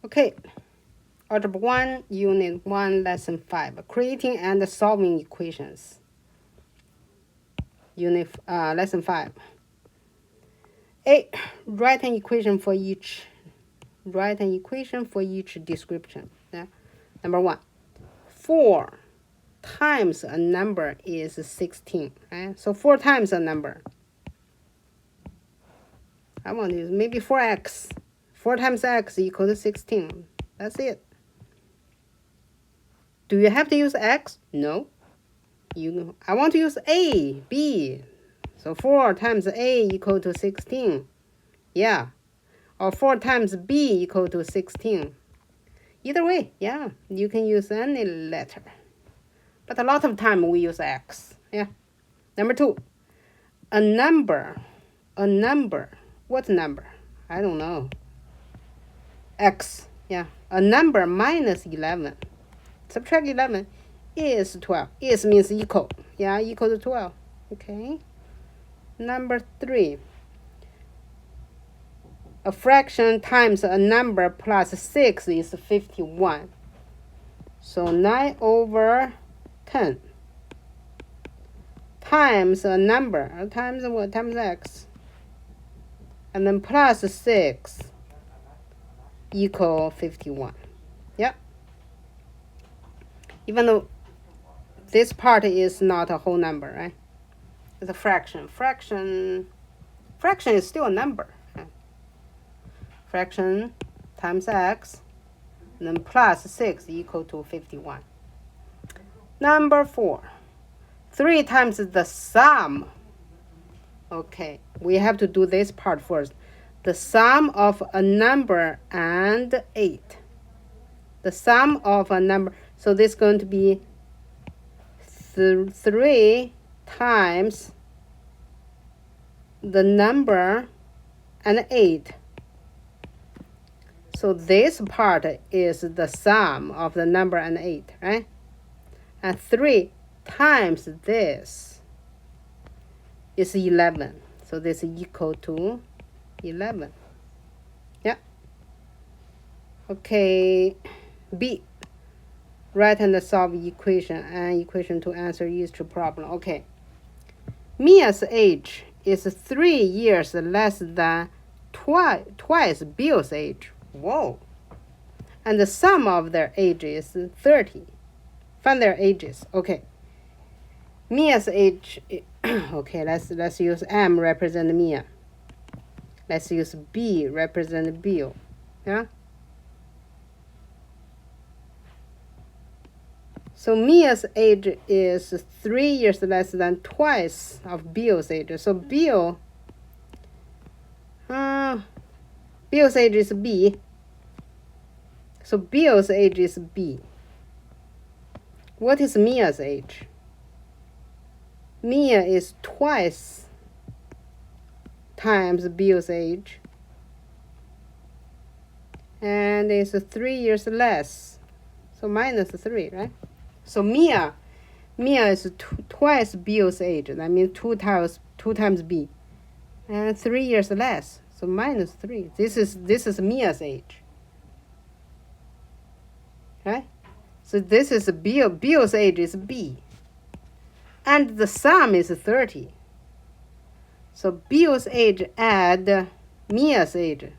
Okay, Algebra 1, Unit 1, Lesson 5, Creating and Solving Equations. Lesson 5. A. Write an equation for each description. Yeah. Number 1. 4 times a number is 16. Right? So 4 times a number. I want to use maybe 4x. 4 times x equals to 16. That's it. Do you have to use x? No. I want to use a, b. So 4 times a equal to 16. Yeah. Or 4 times b equal to 16. Either way, yeah, you can use any letter. But a lot of time we use x. Yeah. Number 2. A number. What number? I don't know. X. Yeah. A number minus 11. Subtract 11 is 12. Is means equal. Yeah, equal to 12. Okay. Number 3. A fraction times a number plus 6 is 51. So 9 over 10 times a number, times what? Times x. And then plus 6 equal 51. Yep. Even though this part is not a whole number, right? It's a fraction. Fraction is still a number. Right? Fraction times x, and then plus 6 equal to 51. Number 4. 3 times the sum. Okay, we have to do this part first. The sum of a number and 8. The sum of a number. So this is going to be 3 times the number and 8. So this part is the sum of the number and 8, right? And 3 times this is 11. So this is equal to 11. Yeah. Okay. B. Write and solve equation to answer each problem. Okay. Mia's age is 3 years less than twice Bill's age. Whoa. And the sum of their age is 30. Find their ages. Okay. Mia's age. Okay, let's use M represent Mia. Let's use B represent Bill. Yeah. So Mia's age is 3 years less than twice of Bill's age. So Bill's age is B. So Bill's age is B. What is Mia's age? Mia is twice times Bill's age. And it's 3 years less. So minus 3, right? So Mia is twice Bill's age. That means 2 times B. And 3 years less. So minus 3. This is Mia's age. Right? So this is Bill's age is B. And the sum is 30. So Bill's age add Mia's age,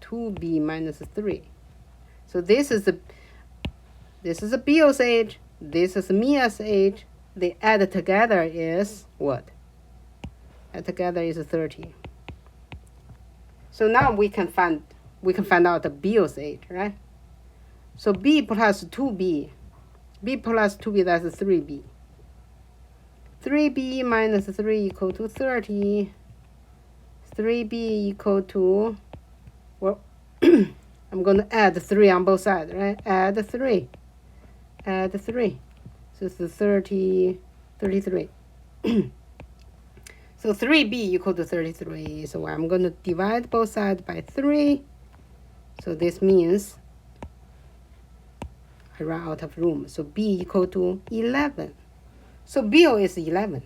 2B minus 3. So this is Bill's age, this is Mia's age. They add together is what? Add together is 30. So now we can find out the Bill's age, right? So B plus 2B. B plus 2B, that's 3B. 3B minus 3 equal to 30. 3B equal to, well, I'm going to add 3 on both sides, right? Add 3. Add 3. So it's 33. So 3B equal to 33. So I'm going to divide both sides by 3. So this means I run out of room. So B equal to 11. So Bill is 11.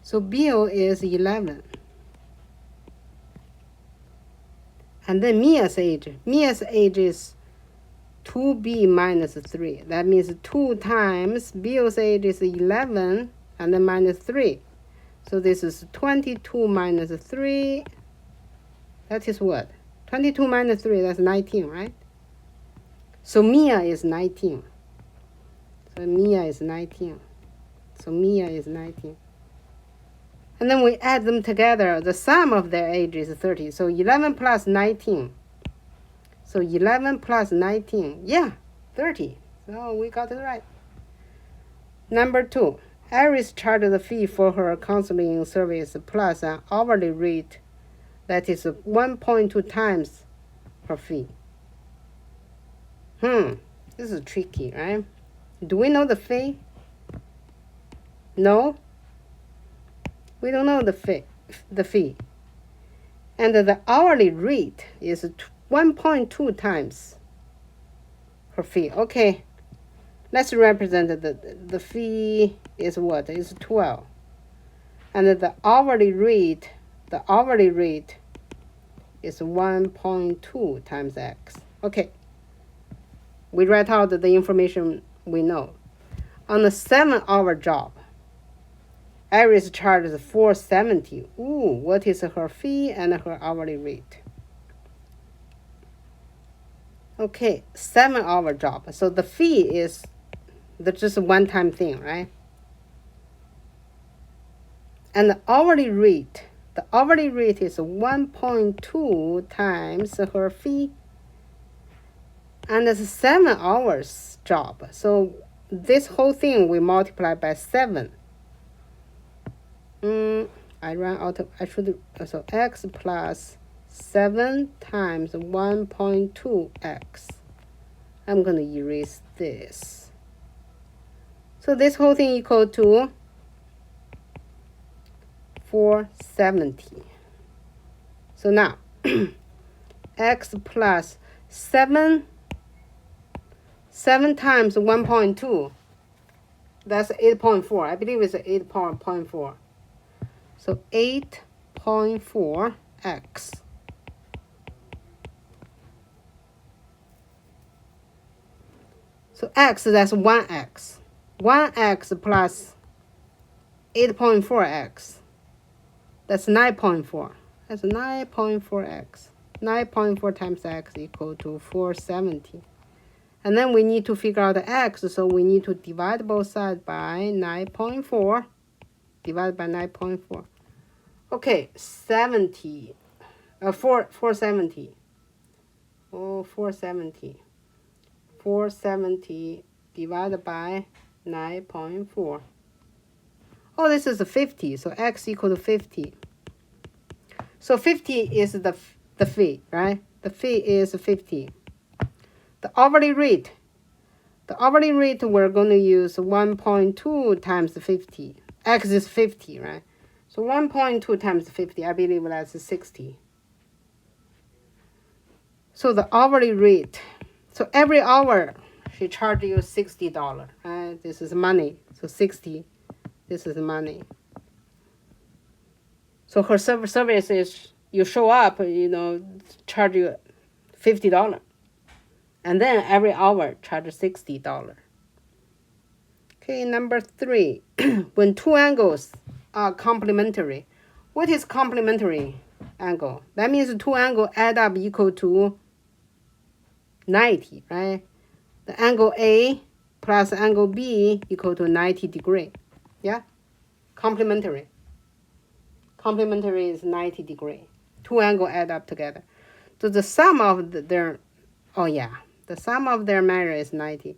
So Bill is 11. And then Mia's age. Mia's age is 2b minus 3. That means 2 times Bill's age is 11 and then minus 3. So this is 22 minus 3. That is what? 22 minus 3, that's 19, right? So Mia is 19. So Mia is 19. So Mia is 19. And then we add them together. The sum of their age is 30. So 11 plus 19. So 11 plus 19. Yeah, 30. So we got it right. Number 2. Iris charged the fee for her counseling service plus an hourly rate that is 1.2 times her fee. This is tricky, right? Do we know the fee? No? We don't know the fee. And the hourly rate is 1.2 times her fee. Okay, let's represent the fee is what? Is 12. And the hourly rate is 1.2 times x. Okay, we write out the information we know. On a 7-hour job, Iris charges $4.70. Ooh, what is her fee and her hourly rate? Okay, 7-hour job. So the fee is just a one-time thing, right? And the hourly rate is 1.2 times her fee. And it's 7 hours job. So this whole thing we multiply by 7. So x plus 7 times 1.2x. I'm going to erase this. So this whole thing equal to 470. So now, x plus 7 times 1.2, that's 8.4. I believe it's 8.4. So 8.4x. So x, that's 1x. 1x plus 8.4x. That's 9.4. That's 9.4x. 9.4 times x equal to 470. And then we need to figure out the x, so we need to divide both sides by 9.4. Divided by 9.4. Okay, 470. Oh, 470. 470 divided by 9.4. Oh, this is 50, so x equal to 50. So 50 is the fee, right? The fee is 50. The hourly rate we're going to use 1.2 times 50. X is 50, right? So 1.2 times 50, I believe that's 60. So the hourly rate, so every hour she charges you $60, right? This is money, so 60, this is money. So her service is, you show up, charge you $50. And then every hour charge $60. Okay, number 3, when two angles are complementary. What is complementary angle? That means two angles add up equal to 90, right? The angle A plus angle B equal to 90 degree. Yeah? Complementary. Complementary is 90 degree. Two angles add up together. So the sum of the sum of their measure is 90.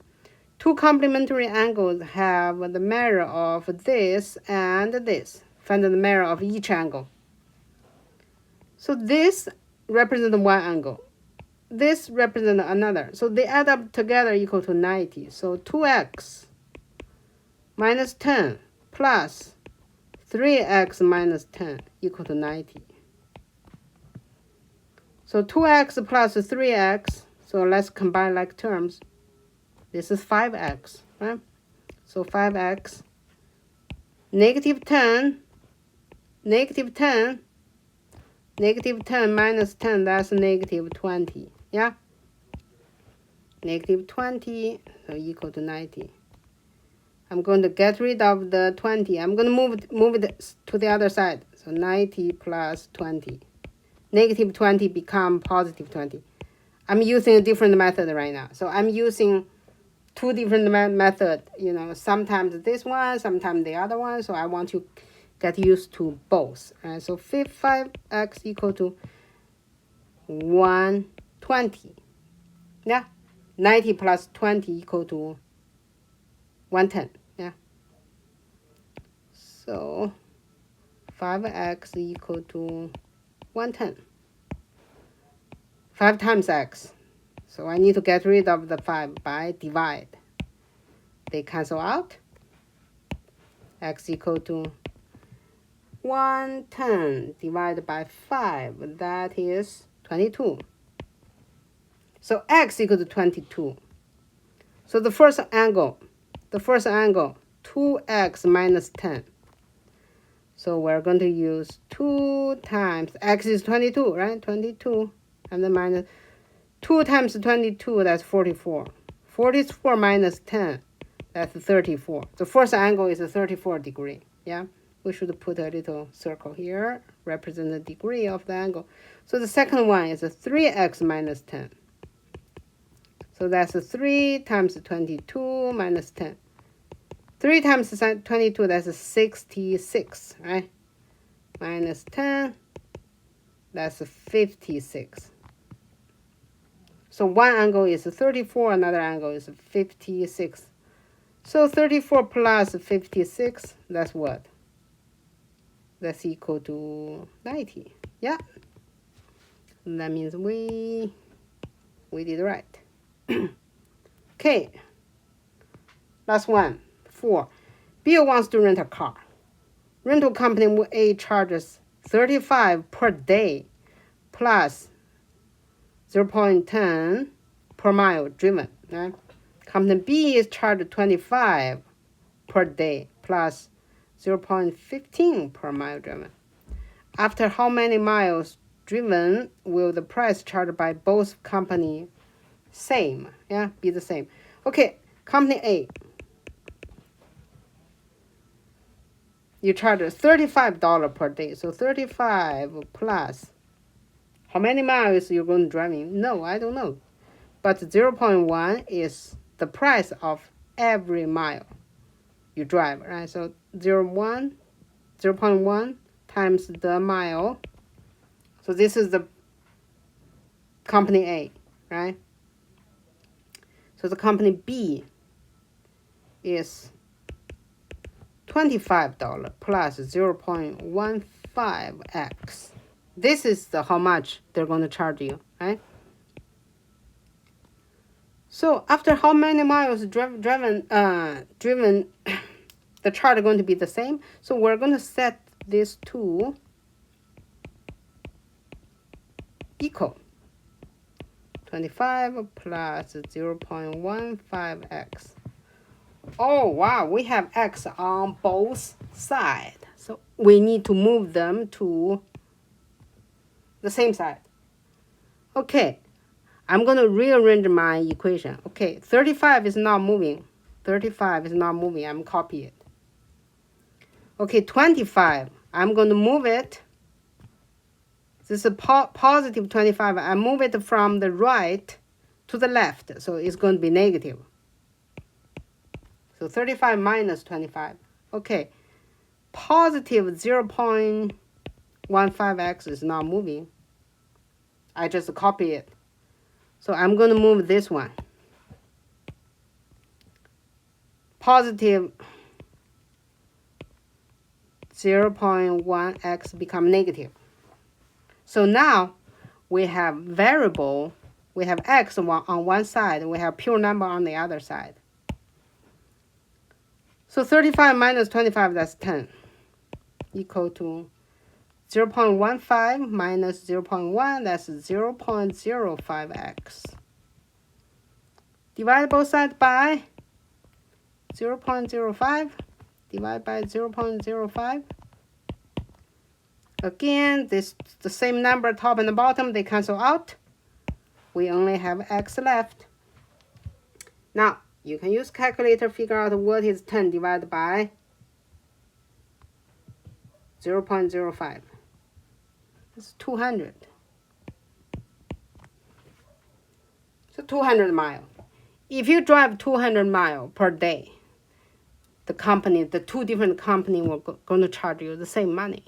Two complementary angles have the measure of this and this. Find the measure of each angle. So this represents one angle. This represents another. So they add up together equal to 90. So 2x minus 10 plus 3x minus 10 equal to 90. So 2x plus 3x. So let's combine like terms. This is 5x, right? So 5x, negative 10 Negative 10 minus 10, that's negative 20. Yeah? Negative 20, so equal to 90. I'm going to get rid of the 20. I'm going to move it to the other side. So 90 plus 20. Negative 20 become positive 20. I'm using a different method right now. So I'm using two different methods. You know, sometimes this one, sometimes the other one. So I want to get used to both. Right? So 5x equal to 120. Yeah. 90 plus 20 equal to 110. Yeah. So 5x equal to 110. 5 times x. So I need to get rid of the 5 by divide. They cancel out. X equal to 110 divided by 5. That is 22. So x equal to 22. So the first angle, 2x minus 10. So we're going to use 2 times, x is 22, right? 22, and then minus 2 times 22, that's 44. 44 minus 10, that's 34. The first angle is a 34 degree, yeah? We should put a little circle here, represent the degree of the angle. So the second one is a 3x minus 10. So that's 3 times 22 minus 10. 3 times 22, that's 66, right? Minus 10, that's 56. So one angle is 34, another angle is 56. So 34 plus 56, that's what? That's equal to 90. Yeah. That means we did right. Okay. Last one. 4. Bill wants to rent a car. Rental company A charges $35 per day plus 0.10 per mile driven. Right? Company B is charged $25 per day plus 0.15 per mile driven. After how many miles driven will the price charged by both company be the same? Okay, company A. You charge $35 per day. So 35 plus. How many miles you're going to driving? No, I don't know. But 0.1 is the price of every mile you drive, right? So 0.1 times the mile. So this is the company A, right? So the company B is $25 plus 0.15x. This is how much they're going to charge you, right? So after how many miles driven, the charge is going to be the same. So we're going to set these two equal. 25 plus 0.15x. Oh, wow, we have x on both sides. So we need to move them to the same side. Okay, I'm going to rearrange my equation. Okay, 35 is not moving. 35 is not moving. I'm copying it. Okay, 25. I'm going to move it. This is a positive 25. I move it from the right to the left. So it's going to be negative. So 35 minus 25. Okay, positive 0.15x is not moving. I just copy it. So I'm going to move this one. Positive 0.1x become negative. So now we have variable, we have x on one side, we have pure number on the other side. So 35 minus 25, that's 10, equal to 0.15 minus 0.1, that's 0.05x. Divide both sides by 0.05, divide by 0.05. Again, the same number, top and the bottom, they cancel out. We only have x left. Now, you can use calculator, figure out what is 10 divided by 0.05. It's 200. So 200 miles. If you drive 200 miles per day, the two different companies were going to charge you the same money.